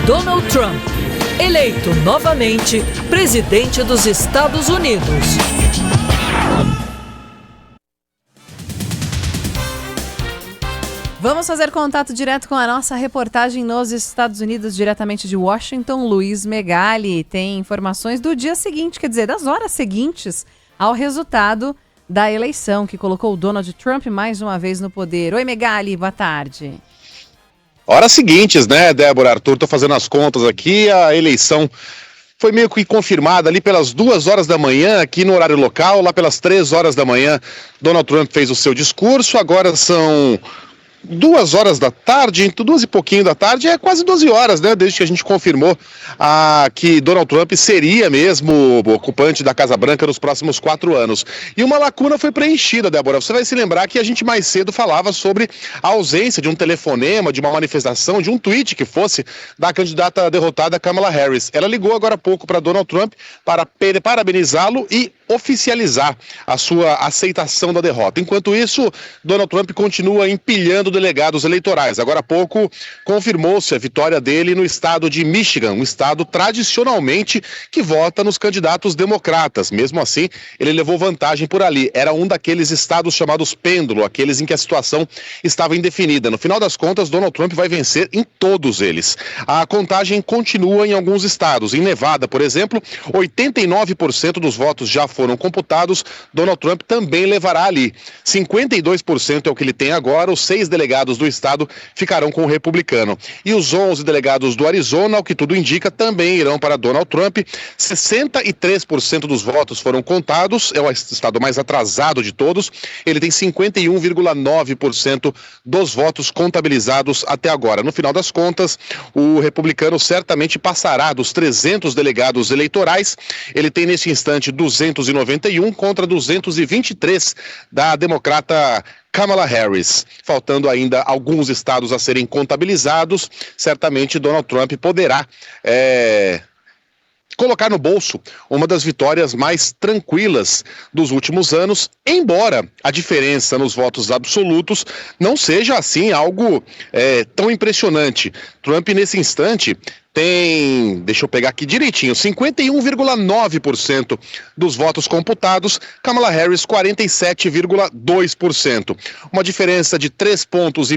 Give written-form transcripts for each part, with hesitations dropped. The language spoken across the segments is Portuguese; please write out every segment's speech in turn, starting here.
Donald Trump, eleito novamente presidente dos Estados Unidos. Vamos fazer contato direto com a nossa reportagem nos Estados Unidos, diretamente de Washington, Luiz Megali. Tem informações do dia seguinte, quer dizer, das horas seguintes ao resultado da eleição que colocou o Donald Trump mais uma vez no poder. Oi, Megali, boa tarde. Horas seguintes, né, Débora, Arthur, tô fazendo as contas aqui, a eleição foi meio que confirmada ali pelas 2 horas da manhã, aqui no horário local, lá pelas 3 horas da manhã, Donald Trump fez o seu discurso, agora são 2 horas da tarde, 2 e pouquinho da tarde, é quase 12 horas, né, desde que a gente confirmou que Donald Trump seria mesmo o ocupante da Casa Branca nos próximos 4 anos. E uma lacuna foi preenchida, Débora. Você vai se lembrar que a gente mais cedo falava sobre a ausência de um telefonema, de uma manifestação, de um tweet que fosse da candidata derrotada Kamala Harris. Ela ligou agora há pouco para Donald Trump para parabenizá-lo e oficializar a sua aceitação da derrota. Enquanto isso, Donald Trump continua empilhando delegados eleitorais. Agora há pouco confirmou-se a vitória dele no estado de Michigan, um estado tradicionalmente que vota nos candidatos democratas. Mesmo assim, ele levou vantagem por ali. Era um daqueles estados chamados pêndulo, aqueles em que a situação estava indefinida. No final das contas, Donald Trump vai vencer em todos eles. A contagem continua em alguns estados. Em Nevada, por exemplo, 89% dos votos já foram computados. Donald Trump também levará ali. 52% é o que ele tem agora. Os 6 delegados do estado ficarão com o republicano. E os 11 delegados do Arizona, ao que tudo indica, também irão para Donald Trump. 63% dos votos foram contados. É o estado mais atrasado de todos. Ele tem 51,9% dos votos contabilizados até agora. No final das contas, o republicano certamente passará dos 300 delegados eleitorais. Ele tem nesse instante 291 contra 223 da democrata Kamala Harris. Faltando ainda alguns estados a serem contabilizados, certamente Donald Trump poderá colocar no bolso uma das vitórias mais tranquilas dos últimos anos, embora a diferença nos votos absolutos não seja assim algo tão impressionante. Trump nesse instante tem, deixa eu pegar aqui direitinho, 51,9% dos votos computados, Kamala Harris 47,2%. Uma diferença de 3,5 pontos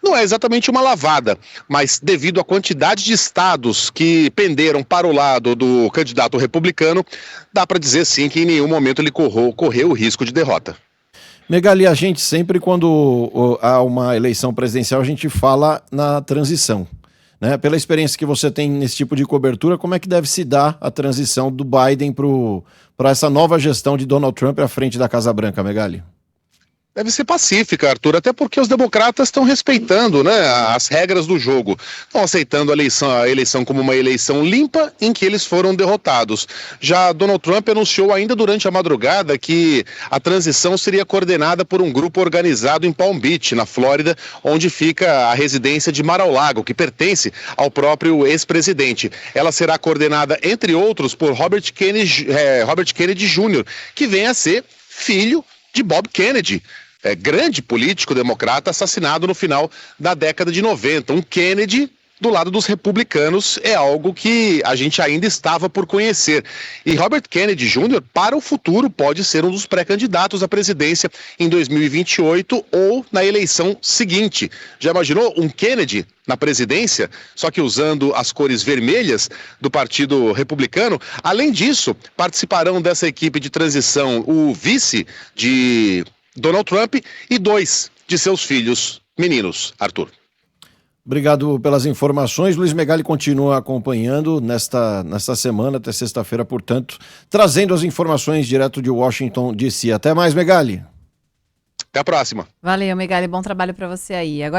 não é exatamente uma lavada, mas devido à quantidade de estados que penderam para o lado do candidato republicano, dá para dizer sim que em nenhum momento ele correu o risco de derrota. Megali, a gente sempre quando há uma eleição presidencial, a gente fala na transição. Né? Pela experiência que você tem nesse tipo de cobertura, como é que deve se dar a transição do Biden para essa nova gestão de Donald Trump à frente da Casa Branca, Megali? Deve ser pacífica, Arthur, até porque os democratas estão respeitando, né, as regras do jogo. Estão aceitando a eleição como uma eleição limpa em que eles foram derrotados. Já Donald Trump anunciou ainda durante a madrugada que a transição seria coordenada por um grupo organizado em Palm Beach, na Flórida, onde fica a residência de Mar-a-Lago, que pertence ao próprio ex-presidente. Ela será coordenada, entre outros, por Robert Kennedy Jr., que vem a ser filho de Bob Kennedy, grande político democrata assassinado no final da década de 90. Um Kennedy do lado dos republicanos é algo que a gente ainda estava por conhecer. E Robert Kennedy Jr., para o futuro, pode ser um dos pré-candidatos à presidência em 2028 ou na eleição seguinte. Já imaginou um Kennedy na presidência, só que usando as cores vermelhas do Partido Republicano? Além disso, participarão dessa equipe de transição o vice de Donald Trump e 2 de seus filhos meninos, Arthur. Obrigado pelas informações. Luiz Megali continua acompanhando nesta semana, até sexta-feira, portanto, trazendo as informações direto de Washington, D.C. Até mais, Megali. Até a próxima. Valeu, Megali. Bom trabalho para você aí. Agora